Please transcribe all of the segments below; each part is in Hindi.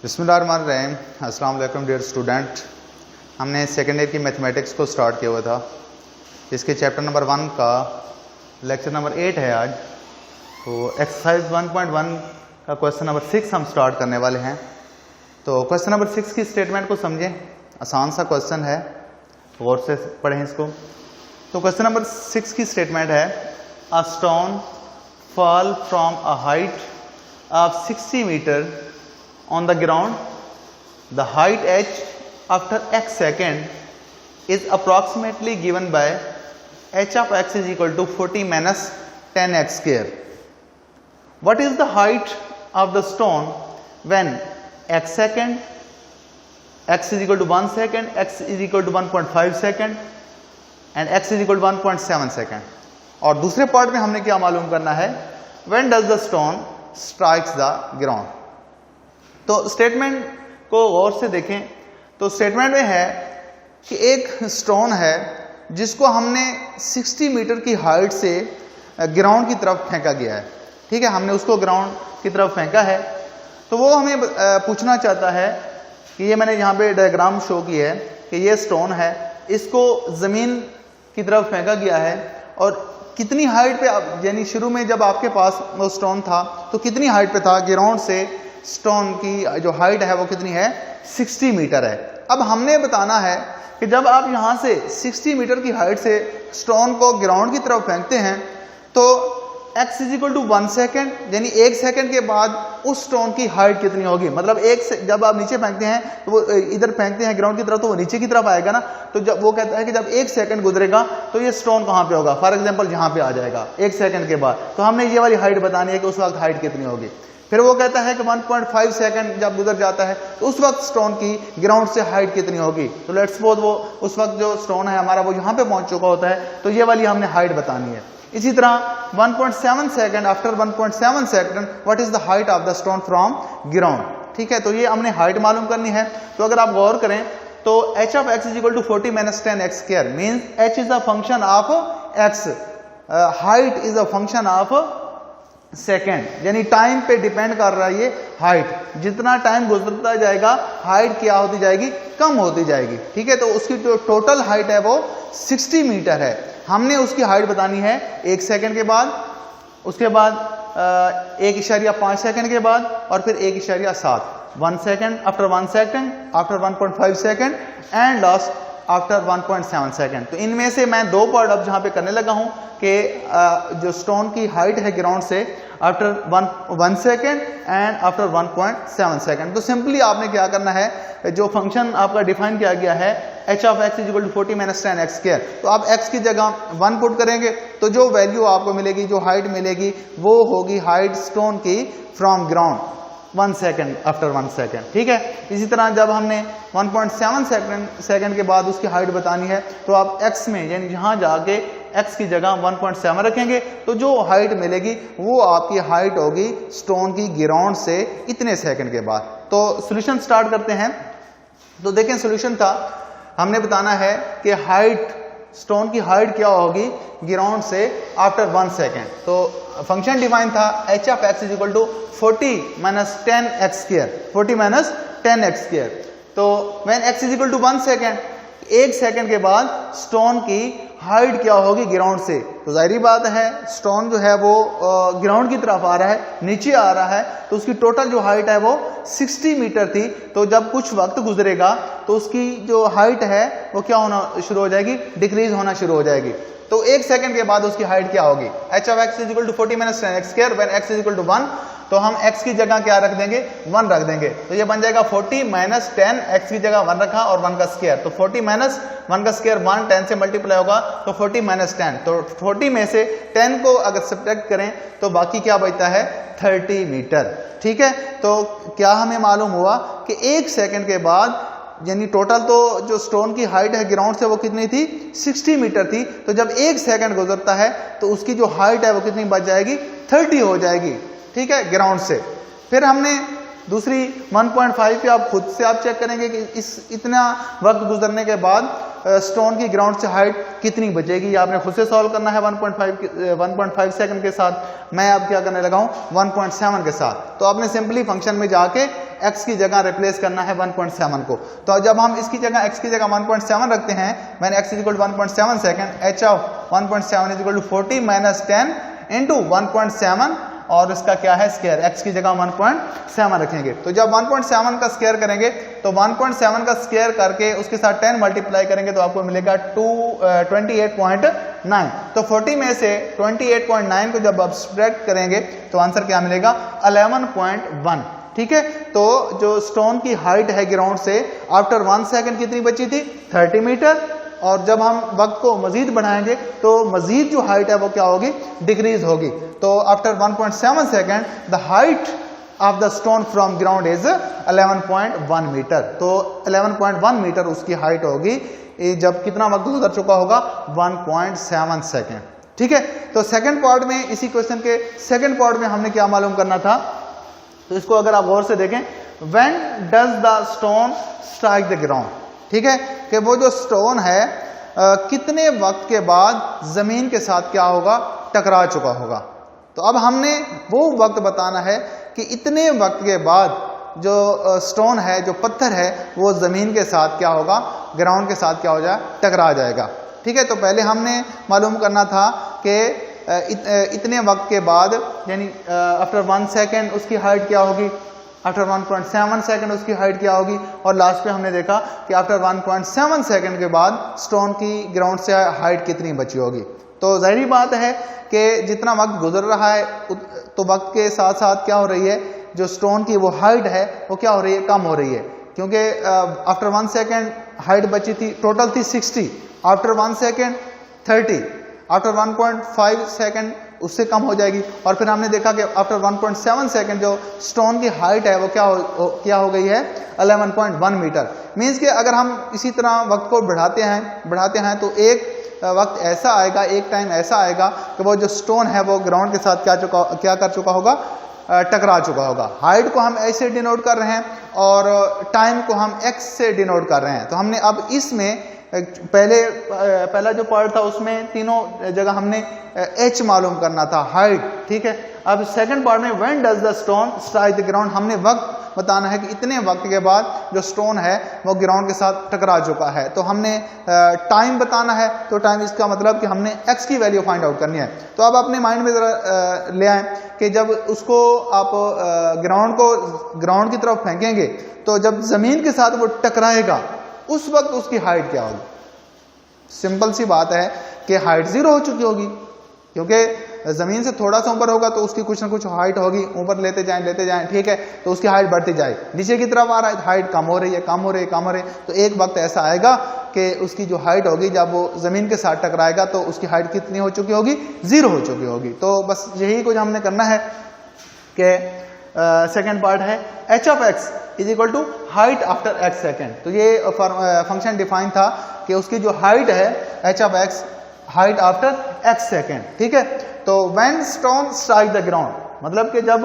बिस्मिल्लाहिर्रहमानिर्रहीम। अस्सलाम वालेकुम डियर स्टूडेंट। हमने सेकेंड ईयर की मैथमेटिक्स को स्टार्ट किया हुआ था। इसके चैप्टर नंबर 1 का लेक्चर नंबर 8 है आज। तो एक्सरसाइज 1.1 का क्वेश्चन नंबर 6 हम स्टार्ट करने वाले हैं। तो क्वेश्चन नंबर 6 की स्टेटमेंट को समझें, आसान सा क्वेश्चन है, गौर से पढ़ें इसको। तो क्वेश्चन नंबर 6 की स्टेटमेंट है, a stone fall from a height of 60 metre on the ground. The height h after x second is approximately given by h of x is equal to 40 minus 10x square. What is the height of the stone when x second, x is equal to 1 second, x is equal to 1.5 second and x is equal to 1.7 second. और दूसरे पार्ट में हमने क्या मालूम करना है, when does the stone strikes the ground. तो स्टेटमेंट को गौर से देखें। तो स्टेटमेंट में है कि एक स्टोन है जिसको हमने 60 मीटर की हाइट से ग्राउंड की तरफ फेंका गया है। ठीक है, हमने उसको ग्राउंड की तरफ फेंका है। तो वो हमें पूछना चाहता है कि ये मैंने यहाँ पे डायग्राम शो किया है कि ये स्टोन है, इसको ज़मीन की तरफ फेंका गया है और कितनी हाइट पे, यानी शुरू में जब आपके पास वो स्टोन था तो कितनी हाइट पे था, ग्राउंड से स्टोन की जो हाइट है वो कितनी है, 60 मीटर है। अब हमने बताना है कि जब आप यहां से 60 मीटर की हाइट से स्टोन को ग्राउंड की तरफ फेंकते हैं तो x is equal to 1 second, यानी 1 सेकेंड के बाद उस स्टोन की हाइट कितनी होगी। मतलब जब आप नीचे फेंकते हैं तो वो इधर फेंकते हैं ग्राउंड की तरफ तो वो नीचे की तरफ आएगा ना। तो जब वो कहता है कि जब 1 सेकेंड गुजरेगा तो ये स्टोन कहाँ पे होगा, फॉर एग्जाम्पल यहाँ पे आ जाएगा 1 सेकेंड के बाद। तो हमने ये वाली हाइट बतानी है कि उस वक्त हाइट कितनी होगी। फिर वो कहता है कि 1.5 सेकंड जब गुजर जाता है तो उस वक्त स्टोन की ग्राउंड से हाइट कितनी होगी। तो लेट्स सपोज वो उस वक्त जो स्टोन है हमारा वो यहाँ पे पहुंच चुका होता है, तो ये वाली हमने हाइट बतानी है। इसी तरह 1.7 second, after 1.7 second what is the height of the stone from ground. ठीक है, तो ये हमने हाइट मालूम करनी है। तो अगर आप गौर करें तो h of x is equal to 40 minus 10x square means h is a function of x, height is a function of second, यानी टाइम पे डिपेंड कर रहा है ये हाइट। जितना टाइम गुजरता जाएगा हाइट क्या होती जाएगी, कम होती जाएगी। ठीक है, तो उसकी जो टोटल हाइट है वो 60 मीटर है। हमने उसकी हाइट बतानी है 1 सेकेंड के बाद, उसके बाद 1.5 सेकेंड के बाद और फिर 1.7, 1 second, after 1 second, after 1.5 second and last after 1.7 second. तो इनमें से मैं दो पार्ट अब जहां पे करने लगा हूं कि जो स्टोन की हाइट है ग्राउंड से after 1 second and after 1.7 second. तो सिंपली आपने क्या करना है, जो फंक्शन आपका डिफाइन किया गया है h of x is equal to 40 minus 10x square, तो आप x की जगह 1 पुट करेंगे तो जो वैल्यू आपको मिलेगी, जो हाइट मिलेगी वो होगी हाइट स्टोन की from ground 1 second after 1 second. ठीक है, इसी तरह जब हमने 1.7 सेकेंड के बाद उसकी हाइट बतानी है तो आप x में, यानी यहाँ जाके x की जगह 1.7 रखेंगे तो जो हाइट मिलेगी वो आपकी हाइट होगी स्टोन की ग्राउंड से इतने सेकंड के बाद। तो सॉल्यूशन स्टार्ट करते हैं। तो देखें सॉल्यूशन था, हमने बताना है कि हाइट, स्टोन की हाइट क्या होगी ग्राउंड से आफ्टर 1 सेकेंड। तो फंक्शन डिफाइन था h of x is equal to 40 minus 10x square, 40 minus 10x square। तो when x is equal to 1 second, 1 second के बाद स्टोन की हाइट क्या होगी ग्राउंड से। तो जाहिर बात है स्टोन जो है वो ग्राउंड की तरफ आ रहा है, नीचे आ रहा है, तो उसकी टोटल जो हाइट है वो 60 मीटर थी। तो जब कुछ वक्त गुजरेगा तो उसकी जो हाइट है वो क्या होना शुरू हो जाएगी, डिक्रीज होना शुरू हो जाएगी। तो 1 सेकंड के बाद उसकी हाइट क्या होगी, h of x is equal to 40 minus 10x square when x is equal to 1, तो हम x की जगह क्या रख देंगे, 1 रख देंगे। तो ये बन जाएगा 40 minus 10, x की जगह 1 रखा और 1 का स्क्वायर, तो 40 minus 1 का स्क्वायर 1, 10 से मल्टीप्लाई होगा तो 40 minus 10। तो 40 में से 10 को अगर सब्ट्रैक्ट करें तो बाकी क्या बचता है, 30 मीटर। ठीक है, तो क्या हमें मालूम हुआ कि 1 सेकेंड के बाद, यानी टोटल तो जो स्टोन की हाइट है ग्राउंड से वो कितनी थी, 60 मीटर थी। तो जब 1 सेकंड गुजरता है तो उसकी जो हाइट है वो कितनी बच जाएगी, 30 हो जाएगी। ठीक है, ग्राउंड से। फिर हमने दूसरी 1.5 पे आप खुद से आप चेक करेंगे कि इतना वक्त गुजरने के बाद स्टोन की ग्राउंड से हाइट कितनी बचेगी, ये आपने खुद से सॉल्व करना है 1.5 सेकंड के साथ। मैं अब क्या करने लगा हूं 1.7 के साथ। तो आपने सिंपली फंक्शन में जाके x की जगह रिप्लेस करना है 1.7 को। तो जब हम इसकी जगह x की जगह 1.7 रखते हैं, मैंने x इक्वल 1.7 second, h of 1.7 is equal to 40 minus 10 into 1.7 और इसका क्या है स्क्वायर, x की जगह 1.7 रखेंगे। तो जब 1.7 का स्क्वायर करेंगे तो 1.7 का स्क्वायर करके उसके साथ 10 मल्टीप्लाई करेंगे तो आपको मिलेगा 28.9। तो 40 में से 28.9 को जब आप सब्ट्रैक्ट करेंगे तो आंसर क्या मिलेगा 11.1। ठीक है, तो जो स्टोन की हाइट है ग्राउंड से आफ्टर 1 सेकेंड कितनी बची थी 30 मीटर, और जब हम वक्त को मजीद बढ़ाएंगे तो मजीद जो हाइट है वो क्या होगी डिक्रीज होगी। तो after 1.7 second the height of the stone from ground is 11.1 metre. तो 11.1 मीटर उसकी हाइट होगी जब कितना वक्त गुजर चुका होगा 1.7 सेकेंड। ठीक है, तो सेकेंड पार्ट में, इसी क्वेश्चन के सेकेंड पार्ट में हमने क्या मालूम करना था, तो इसको अगर आप गौर से देखें, when does the stone strike the ground. ठीक है, कि वो जो स्टोन है कितने वक्त के बाद जमीन के साथ क्या होगा टकरा चुका होगा। तो अब हमने वो वक्त बताना है कि इतने वक्त के बाद जो स्टोन है, जो पत्थर है, वो जमीन के साथ क्या होगा ग्राउंड के साथ क्या हो जाए टकरा जाएगा। ठीक है, तो पहले हमने मालूम करना था कि इतने वक्त के बाद यानी आफ्टर 1 सेकेंड उसकी हाइट क्या होगी, आफ्टर 1.7 सेकेंड उसकी हाइट क्या होगी, और लास्ट पे हमने देखा कि आफ्टर 1.7 सेकेंड के बाद स्टोन की ग्राउंड से हाइट कितनी बची होगी। तो जाहिर बात है कि जितना वक्त गुजर रहा है तो वक्त के साथ साथ क्या हो रही है, जो स्टोन की वो हाइट है वो क्या हो रही है कम हो रही है, क्योंकि आफ्टर 1 सेकेंड हाइट बची थी, टोटल थी 60, आफ्टर 1 सेकेंड 30, आफ्टर 1.5 सेकेंड उससे कम हो जाएगी, और फिर हमने देखा कि आफ्टर 1.7 सेकेंड जो स्टोन की हाइट है वो क्या हो गई है 11.1 मीटर। मीन्स कि अगर हम इसी तरह वक्त को बढ़ाते हैं तो एक वक्त ऐसा आएगा, एक टाइम ऐसा आएगा कि वो जो स्टोन है वो ग्राउंड के साथ क्या कर चुका होगा टकरा चुका होगा। हाइट को हम ऐसे डिनोट कर रहे हैं और टाइम को हम एक्स से डिनोट कर रहे हैं। तो हमने अब इसमें पहला जो पार्ट था उसमें तीनों जगह हमने एच मालूम करना था, हाइट। ठीक है, अब सेकंड पार्ट में when does the stone strike the ground, हमने वक्त बताना है कि इतने वक्त के बाद जो स्टोन है वो ग्राउंड के साथ टकरा चुका है। तो हमने टाइम बताना है, तो टाइम इसका मतलब कि हमने एक्स की वैल्यू फाइंड आउट करनी है। तो अब अपने माइंड में जरा ले आए कि जब उसको आप ग्राउंड की तरफ फेंकेंगे तो जब जमीन के साथ वो टकराएगा उस वक्त उसकी हाइट क्या होगी। सिंपल सी बात है कि हाइट 0 हो चुकी होगी, क्योंकि जमीन से थोड़ा सा ऊपर होगा तो उसकी कुछ ना कुछ हाइट होगी, ऊपर लेते जाएं, ठीक है, तो उसकी हाइट बढ़ती जाए। नीचे की तरफ आ रहा है, हाइट कम हो रही है, तो एक वक्त ऐसा आएगा कि उसकी जो हाइट होगी जब वो जमीन के साथ टकराएगा तो उसकी हाइट कितनी हो चुकी होगी, 0 हो चुकी होगी। तो बस यही कुछ हमने करना है कि सेकेंड पार्ट है H of X is equal to height after X second. तो ये फंक्शन डिफाइन था कि उसकी जो हाइट है H of x, height after X second. ठीक है, तो when stone strike the ground, मतलब कि जब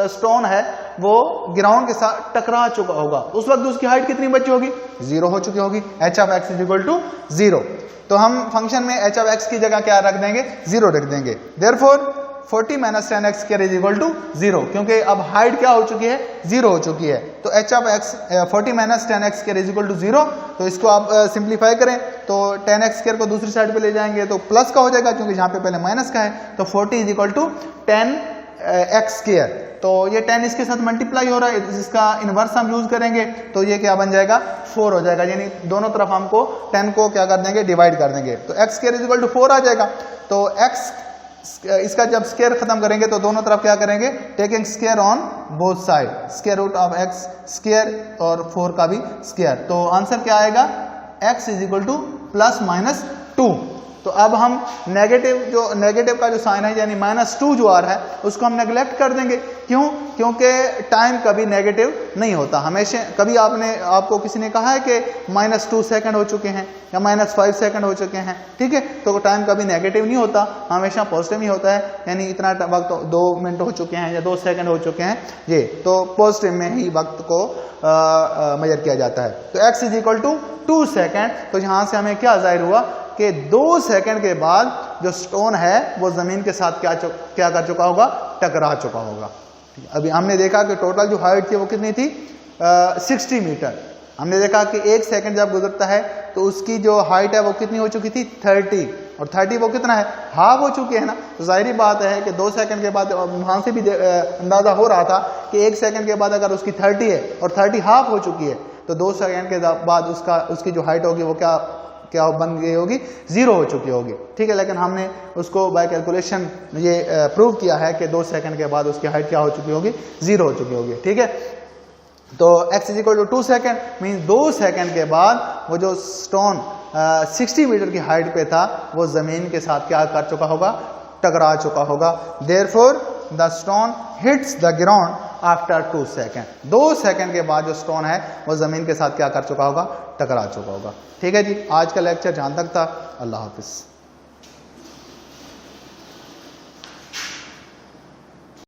स्टोन है वो ग्राउंड के साथ टकरा चुका होगा उस वक्त उसकी हाइट कितनी बची होगी, 0 हो चुकी होगी। H of X is equal to 0। तो हम फंक्शन में एच ऑफ एक्स की जगह क्या रख देंगे, 0 रख देंगे। Therefore 40 minus 10 X square is equal to 0, क्योंकि अब हाइट क्या हो चुकी है, 0 हो चुकी है। तो H of X 40 minus 10 X square is equal to 0। तो इसको आप सिंप्लीफाई करें तो 10 एक्स स्क्वायर को दूसरी साइड पे ले जाएंगे तो प्लस का हो जाएगा, क्योंकि यहाँ पे पहले माइनस का है। तो 40 is equal to 10 X square. तो ये 10 इसके साथ मल्टीप्लाई हो रहा है, इसका इनवर्स हम यूज करेंगे तो ये क्या बन जाएगा, 4 हो जाएगा। यानी दोनों तरफ हमको 10 को क्या कर देंगे, डिवाइड कर देंगे। तो X square is equal to 4 आ जाएगा। तो एक्स इसका जब स्क्वायर खत्म करेंगे तो दोनों तरफ क्या करेंगे, taking square on both side, square root of X square और 4 का भी स्क्वायर। तो आंसर क्या आएगा, x is equal two plus minus 2। तो अब हम नेगेटिव का जो साइन है यानी -2 जो आ रहा है उसको हम नेग्लेक्ट कर देंगे। क्यों, क्योंकि टाइम कभी नेगेटिव नहीं होता हमेशा। कभी आपको किसी ने कहा है कि -2 सेकंड हो चुके हैं या -5 सेकंड हो चुके हैं, ठीक है, तो टाइम कभी नेगेटिव नहीं होता, हमेशा पॉजिटिव ही होता है। यानी इतना वक्त 2 मिनट हो चुके हैं या 2 सेकंड हो चुके हैं, ये तो पॉजिटिव में ही वक्त को मेजर किया जाता है। तो x is equal to 2 second. तो यहां से हमें क्या जाहिर हुआ कि 2 सेकंड के बाद जो स्टोन है वो जमीन के साथ क्या कर चुका होगा, टकरा चुका होगा। अभी हमने देखा कि टोटल जो हाइट थी वो कितनी थी 60 मीटर। हमने देखा कि 1 सेकंड जब गुजरता है तो उसकी जो हाइट है वो कितनी हो चुकी थी 30, और 30 वो कितना है हाफ हो चुकी है ना। तो जाहिर बात है कि 2 सेकंड के बाद वहां से भी अंदाजा हो रहा था कि 1 सेकंड के बाद अगर उसकी 30 है और 30 हाफ हो चुकी है तो 2 सेकंड के बाद उसकी जो हाइट होगी वो क्या बन गई होगी 0 हो चुकी होगी। ठीक है, लेकिन हमने उसको बाय कैलकुलेशन ये प्रूव किया है कि 2 सेकंड के बाद उसकी हाइट क्या हो चुकी होगी 0 हो चुकी होगी। ठीक है, तो x is equal to 2 second mean 2 second के बाद वो जो स्टोन 60 मीटर की हाइट पे था वो जमीन के साथ क्या कर चुका होगा, टकरा चुका होगा। Therefore the stone hits the ground after 2 second. 2 second के बाद जो स्टोन है वो जमीन के साथ क्या कर चुका होगा, टकरा चुका होगा। ठीक है जी, आज का लेक्चर जहां तक था। अल्लाह हाफिज।